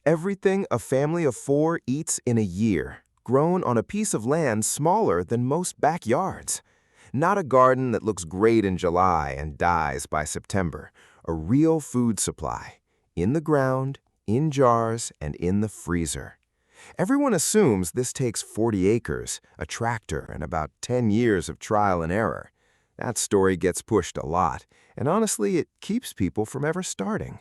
Everything a family of four eats in a year, grown on a piece of land smaller than most backyards. Not a garden that looks great in July and dies by September. A real food supply. In the ground, in jars, and in the freezer. Everyone assumes this takes 40 acres, a tractor, and about 10 years of trial and error. That story gets pushed a lot, and honestly, it keeps people from ever starting.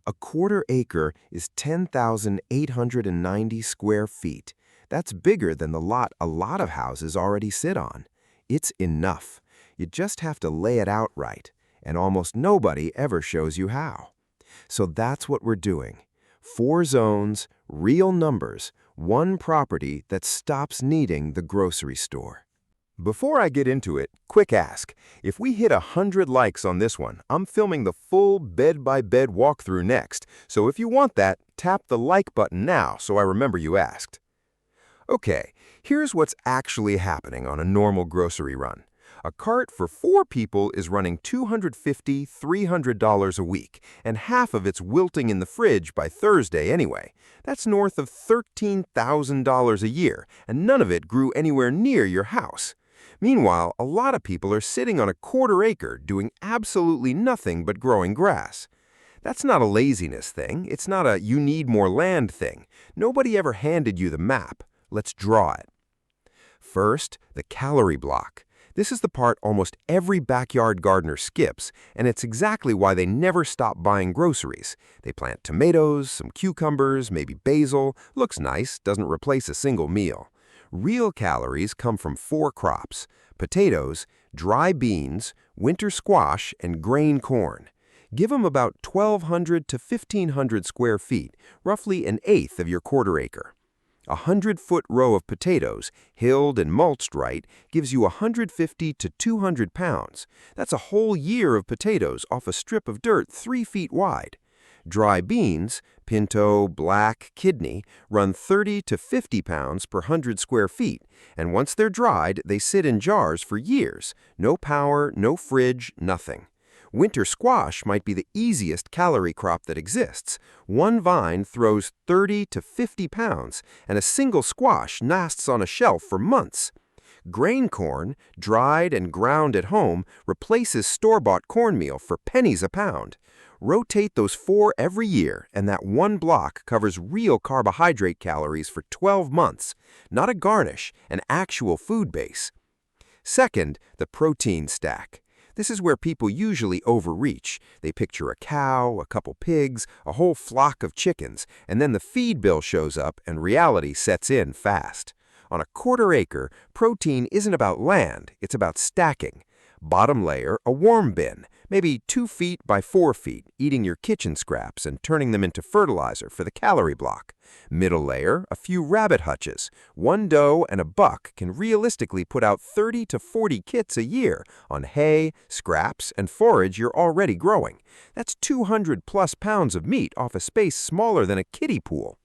A quarter acre is 10,890 square feet. That's bigger than the lot a lot of houses already sit on. It's enough. You just have to lay it out right, and almost nobody ever shows you how. So that's what we're doing. 4 zones, real numbers, one property that stops needing the grocery store. Before I get into it, quick ask. If we hit 100 likes on this one, I'm filming the full bed-by-bed walkthrough next, so if you want that, tap the like button now so I remember you asked. Okay, here's what's actually happening on a normal grocery run. A cart for 4 people is running $250, $300 a week, and half of it's wilting in the fridge by Thursday anyway. That's north of $13,000 a year, and none of it grew anywhere near your house. Meanwhile, a lot of people are sitting on a quarter acre doing absolutely nothing but growing grass. That's not a laziness thing. It's not a you need more land thing. Nobody ever handed you the map. Let's draw it. First, the calorie block. This is the part almost every backyard gardener skips, and it's exactly why they never stop buying groceries. They plant tomatoes, some cucumbers, maybe basil. Looks nice, doesn't replace a single meal. Real calories come from 4 crops: potatoes, dry beans, winter squash, and grain corn. Give them about 1,200 to 1,500 square feet, roughly an eighth of your quarter acre. A 100-foot row of potatoes, hilled and mulched right, gives you 150 to 200 pounds. That's a whole year of potatoes off a strip of dirt 3 feet wide. Dry beans, pinto, black, kidney, run 30 to 50 pounds per 100 square feet, and once they're dried, they sit in jars for years. No power, no fridge, nothing. Winter squash might be the easiest calorie crop that exists. One vine throws 30 to 50 pounds, and a single squash lasts on a shelf for months. Grain corn, dried and ground at home, replaces store-bought cornmeal for pennies a pound. Rotate those 4 every year, and that one block covers real carbohydrate calories for 12 months. Not a garnish, an actual food base. Second, the protein stack. This is where people usually overreach. They picture a cow, a couple pigs, a whole flock of chickens, and then the feed bill shows up and reality sets in fast. On a quarter acre, protein isn't about land, it's about stacking. Bottom layer, a warm bin, maybe 2 feet by 4 feet, eating your kitchen scraps and turning them into fertilizer for the calorie block. Middle layer, a few rabbit hutches. One doe and a buck can realistically put out 30 to 40 kits a year on hay, scraps, and forage you're already growing. That's 200 plus pounds of meat off a space smaller than a kiddie pool.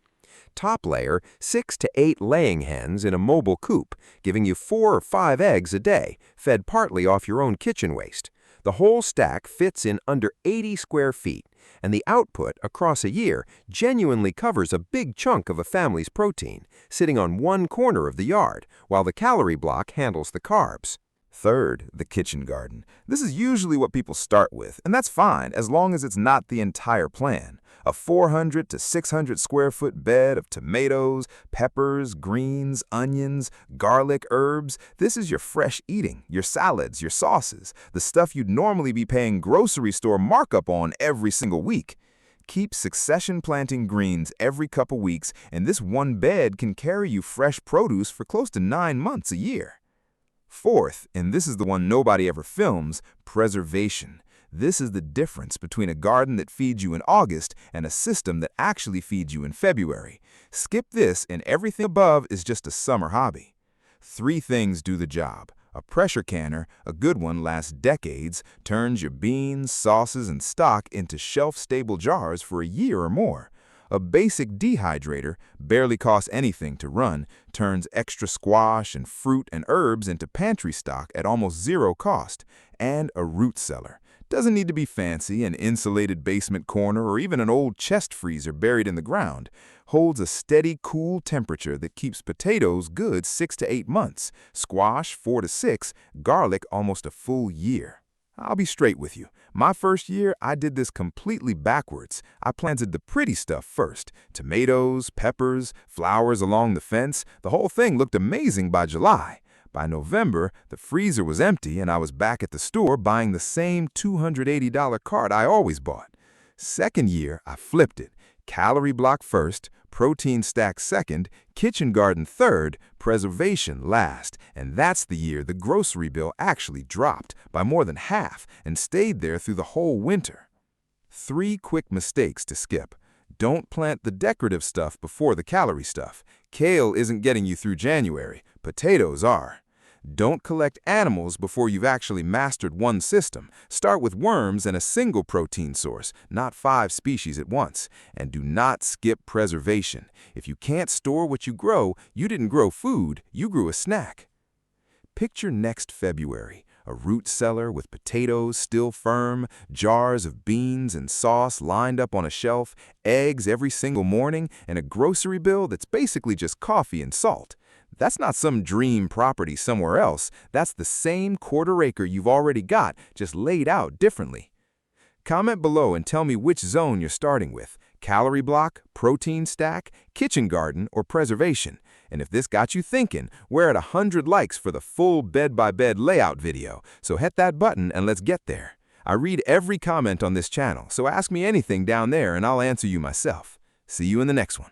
Top layer, 6 to 8 laying hens in a mobile coop, giving you 4 or 5 eggs a day, fed partly off your own kitchen waste. The whole stack fits in under 80 square feet, and the output across a year genuinely covers a big chunk of a family's protein, sitting on one corner of the yard, while the calorie block handles the carbs. Third, the kitchen garden. This is usually what people start with, and that's fine as long as it's not the entire plan. A 400 to 600 square foot bed of tomatoes, peppers, greens, onions, garlic, herbs. This is your fresh eating, your salads, your sauces, the stuff you'd normally be paying grocery store markup on every single week. Keep succession planting greens every couple weeks, and this one bed can carry you fresh produce for close to 9 months a year. Fourth, and this is the one nobody ever films, preservation. This is the difference between a garden that feeds you in August and a system that actually feeds you in February. Skip this and everything above is just a summer hobby. 3 things do the job. A pressure canner, a good one, lasts decades, turns your beans, sauces, and stock into shelf-stable jars for a year or more. A basic dehydrator, barely costs anything to run, turns extra squash and fruit and herbs into pantry stock at almost 0 cost. And a root cellar. Doesn't need to be fancy, an insulated basement corner or even an old chest freezer buried in the ground. Holds a steady, cool temperature that keeps potatoes good 6 to 8 months, squash 4 to 6, garlic almost a full year. I'll be straight with you. My first year, I did this completely backwards. I planted the pretty stuff first. Tomatoes, peppers, flowers along the fence. The whole thing looked amazing by July. By November, the freezer was empty and I was back at the store buying the same $280 cart I always bought. Second year, I flipped it. Calorie Block first, Protein Stack second, Kitchen Garden third, Preservation last. And that's the year the grocery bill actually dropped by more than half and stayed there through the whole winter. 3 quick mistakes to skip. Don't plant the decorative stuff before the calorie stuff. Kale isn't getting you through January. Potatoes are. Don't collect animals before you've actually mastered one system. Start with worms and a single protein source, not 5 species at once. And do not skip preservation. If you can't store what you grow, you didn't grow food, you grew a snack. Picture next February. A root cellar with potatoes still firm, jars of beans and sauce lined up on a shelf, eggs every single morning, and a grocery bill that's basically just coffee and salt. That's not some dream property somewhere else. That's the same quarter-acre you've already got, just laid out differently. Comment below and tell me which zone you're starting with: Calorie Block, Protein Stack, Kitchen Garden, or Preservation. And if this got you thinking, we're at 100 likes for the full bed-by-bed layout video, so hit that button and let's get there. I read every comment on this channel, so ask me anything down there and I'll answer you myself. See you in the next one.